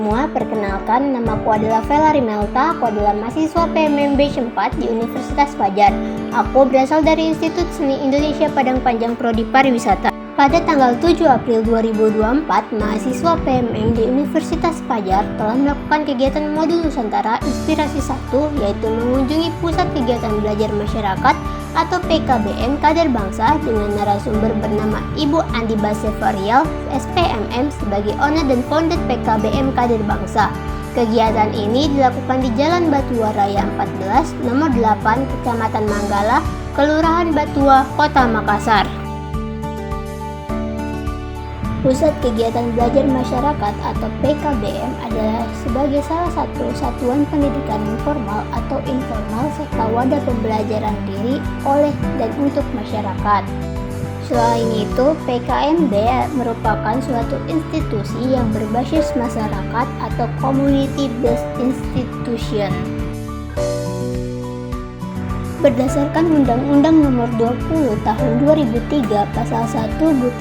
semua, perkenalkan, namaku adalah Vela Rimelta, aku adalah mahasiswa PMM Batch 4 di Universitas Fajar. Aku berasal dari Institut Seni Indonesia Padang Panjang Prodi Pariwisata. Pada tanggal 7 April 2024, mahasiswa PMM di Universitas Fajar telah melakukan kegiatan modul Nusantara Inspirasi 1, yaitu mengunjungi Pusat Kegiatan Belajar Masyarakat atau PKBM Kader Bangsa dengan narasumber bernama Ibu Andi Basevarial, SPMM, sebagai owner dan founder PKBM Kader Bangsa. Kegiatan ini dilakukan di Jalan Batua Raya 14, nomor 8, Kecamatan Manggala, Kelurahan Batua, Kota Makassar. Pusat Kegiatan Belajar Masyarakat atau PKBM adalah sebagai salah satu satuan pendidikan formal atau informal serta wadah pembelajaran diri oleh dan untuk masyarakat. Selain itu, PKMB merupakan suatu institusi yang berbasis masyarakat atau community based institution. Berdasarkan Undang-Undang Nomor 20 Tahun 2003 Pasal 1-10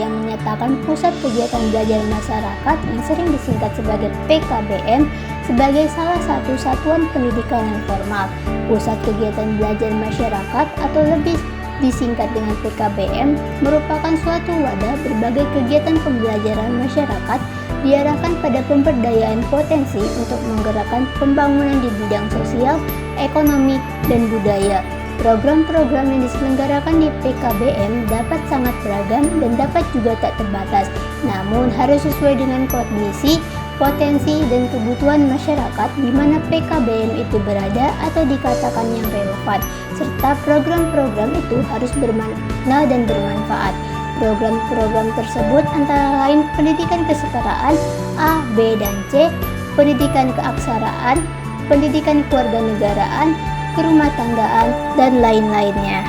yang menyatakan Pusat Kegiatan Belajar Masyarakat yang sering disingkat sebagai PKBM sebagai salah satu satuan pendidikan yang formal. Pusat Kegiatan Belajar Masyarakat atau lebih disingkat dengan PKBM merupakan suatu wadah berbagai kegiatan pembelajaran masyarakat diarahkan pada pemberdayaan potensi untuk menggerakkan pembangunan di bidang sosial, ekonomi, dan budaya. Program-program yang diselenggarakan di PKBM dapat sangat beragam dan dapat juga tak terbatas, namun harus sesuai dengan kondisi, potensi, dan kebutuhan masyarakat di mana PKBM itu berada atau dikatakan yang relevan, serta program-program itu harus bermakna dan bermanfaat. Program-program tersebut antara lain pendidikan kesetaraan A, B, dan C, pendidikan keaksaraan, pendidikan kewarganegaraan, kerumahtanggaan, dan lain-lainnya.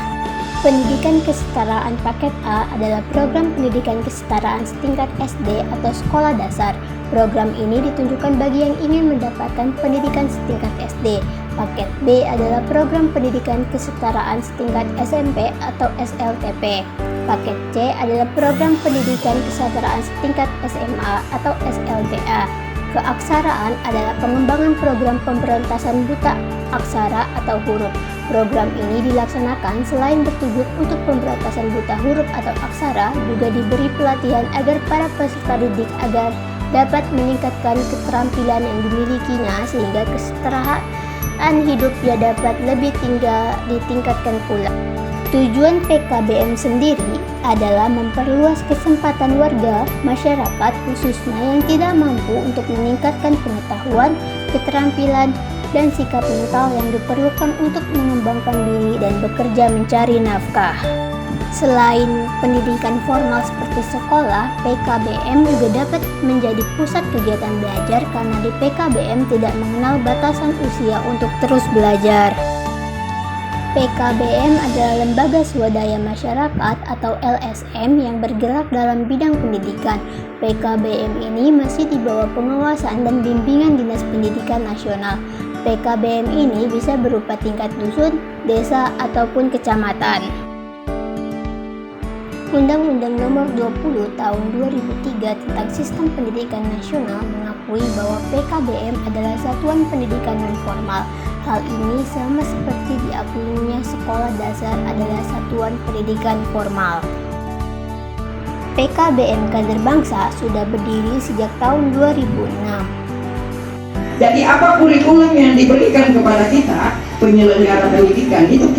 Pendidikan kesetaraan paket A adalah program pendidikan kesetaraan setingkat SD atau sekolah dasar. Program ini ditunjukkan bagi yang ingin mendapatkan pendidikan setingkat SD. Paket B adalah program pendidikan kesetaraan setingkat SMP atau SLTP. Paket C adalah program pendidikan kesetaraan setingkat SMA atau SLTA. Keaksaraan adalah pengembangan program pemberantasan buta aksara atau huruf. Program ini dilaksanakan selain bertujuan untuk pemberantasan buta huruf atau aksara, juga diberi pelatihan agar para peserta didik agar dapat meningkatkan keterampilan yang dimilikinya sehingga kesetaraan hidupnya dapat lebih ditingkatkan pula. Tujuan PKBM sendiri adalah memperluas kesempatan warga masyarakat khususnya yang tidak mampu untuk meningkatkan pengetahuan, keterampilan, dan sikap mental yang diperlukan untuk mengembangkan diri dan bekerja mencari nafkah. Selain pendidikan formal seperti sekolah, PKBM juga dapat menjadi pusat kegiatan belajar karena di PKBM tidak mengenal batasan usia untuk terus belajar. PKBM adalah lembaga swadaya masyarakat atau LSM yang bergerak dalam bidang pendidikan. PKBM ini masih di bawah pengawasan dan bimbingan Dinas Pendidikan Nasional. PKBM ini bisa berupa tingkat dusun, desa, ataupun kecamatan. Undang-Undang Nomor 20 Tahun 2003 tentang Sistem Pendidikan Nasional mengakui bahwa PKBM adalah satuan pendidikan non-formal. Hal ini sama seperti diakuinya sekolah dasar adalah satuan pendidikan formal. PKBM Kader Bangsa sudah berdiri sejak tahun 2006. Jadi apa kurikulum yang diberikan kepada kita, penyelenggara pendidikan, itu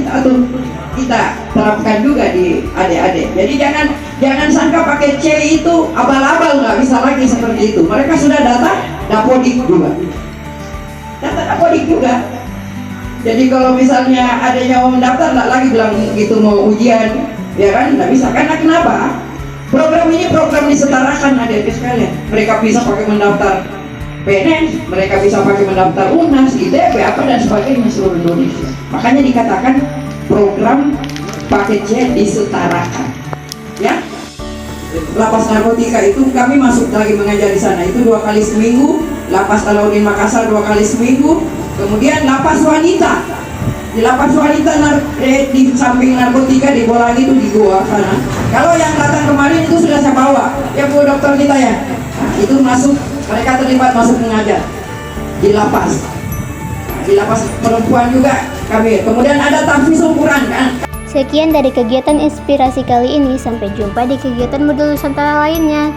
kita terapkan juga di adik-adik. Jadi jangan sangka pakai C itu abal-abal, nggak bisa lagi seperti itu. Mereka sudah data Dapodik juga. Data Dapodik juga. Jadi kalau misalnya adanya mau mendaftar, nggak lagi bilang gitu mau ujian, ya kan? Nggak bisa. Karena kenapa? Program ini program disetarakan adik-adik sekalian. Mereka bisa pakai mendaftar PNS, mereka bisa pakai mendaftar UNAS, ITB, apa dan sebagainya seluruh Indonesia. Makanya dikatakan program paket C disetarakan. Ya, lapas narkotika itu kami masuk lagi mengajar di sana itu 2 kali seminggu, lapas Alauddin Makassar 2 kali seminggu, kemudian lapas wanita. Di lapas wanita di samping narkotika di Bolangi itu di Goa sana. Kalau yang datang kemarin itu sudah saya bawa, ya Bu dokter kita ya. Nah, itu masuk mereka terlibat masuk mengajar di lapas. Di lapas perempuan juga kami. Kemudian ada tahfizul Quran kan. Sekian dari kegiatan inspirasi kali ini, sampai jumpa di kegiatan modul Nusantara lainnya.